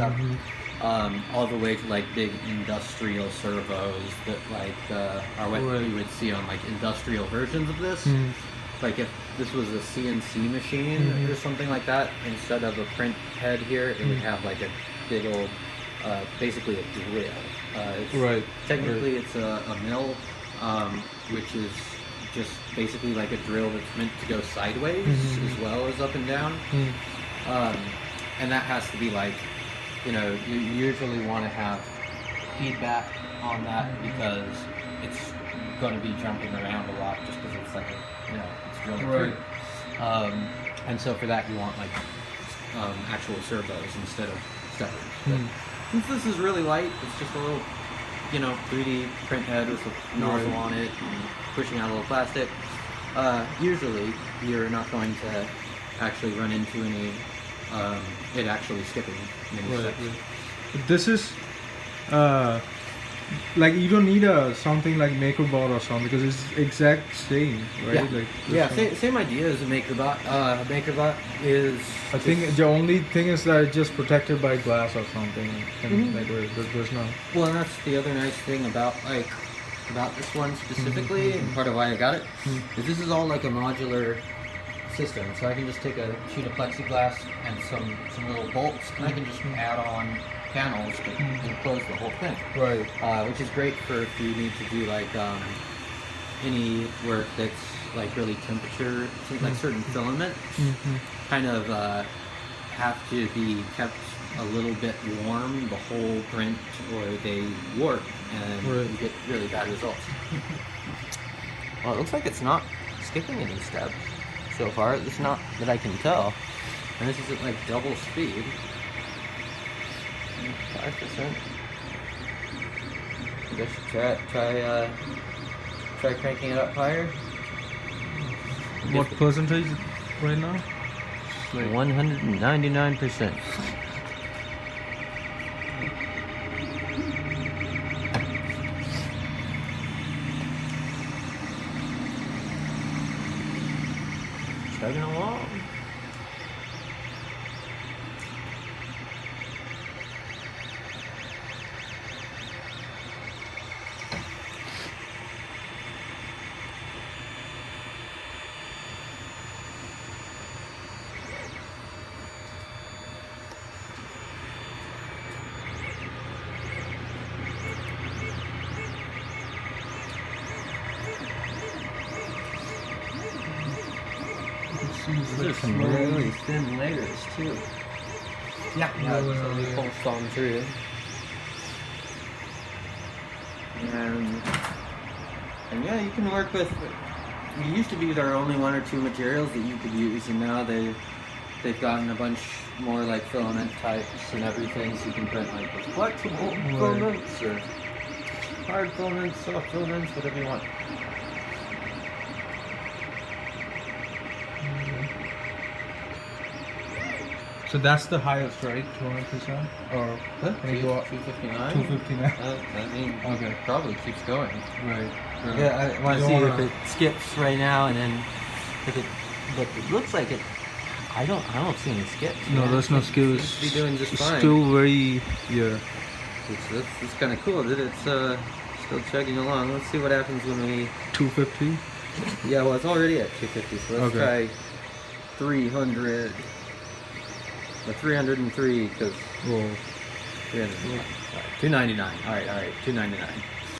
stuff, all the way to like big industrial servos that like are what you would see on like industrial versions of this. Like if this was a CNC machine or something like that, instead of a print head here, it would have like a big old, basically a drill. Technically, it's a mill, which is just basically like a drill that's meant to go sideways as well as up and down. And that has to be like, you know, you usually want to have feedback on that because it's going to be jumping around a lot just because it's like a, you know, it's drilling through. And so for that you want like actual servos instead of steppers. But since this is really light, it's just a little, you know, 3D print head with a nozzle on it and pushing out a little plastic. Usually you're not going to actually run into any it actually skipping many steps. This is like you don't need a something like MakerBot or something because it's exact same, right? Same idea as a MakerBot. MakerBot is. I think the only thing is that it's just protected by glass or something. And like there's no. Well, and that's the other nice thing about this one specifically, and part of why I got it, is this is all like a modular system. So I can just take a sheet of plexiglass and some little bolts, and I can just add on panels to enclose the whole thing. Which is great for if you need to do like any work that's like really temperature, like certain filaments kind of have to be kept a little bit warm the whole print or they warp and you get really bad results. Well, it looks like it's not skipping any steps so far. It's not that I can tell. And this is at like double speed. 5%. I guess try cranking it up higher. What percentage right now? Like 199%. Chugging along. There's some really thin layers too. Yeah, totally pulsed on through. And yeah, you can work with. We used to be there only one or two materials that you could use, and now they've gotten a bunch more like filament types and everything, so you can print like with flexible filaments or hard filaments, soft filaments, whatever you want. So that's the highest, right? 200%? Or can you go up? 259? 259. I mean, okay. Probably keeps going. Right. Yeah, I want to see if it skips right now, and then if it. But it looks like it. I don't see any skips. No, there's no skips. It's doing just fine. Still very It's kind of cool that it's still chugging along. Let's see what happens when we. 250. Yeah, well, it's already at 250. So let's try 300. The 303 because 299. All right, 299.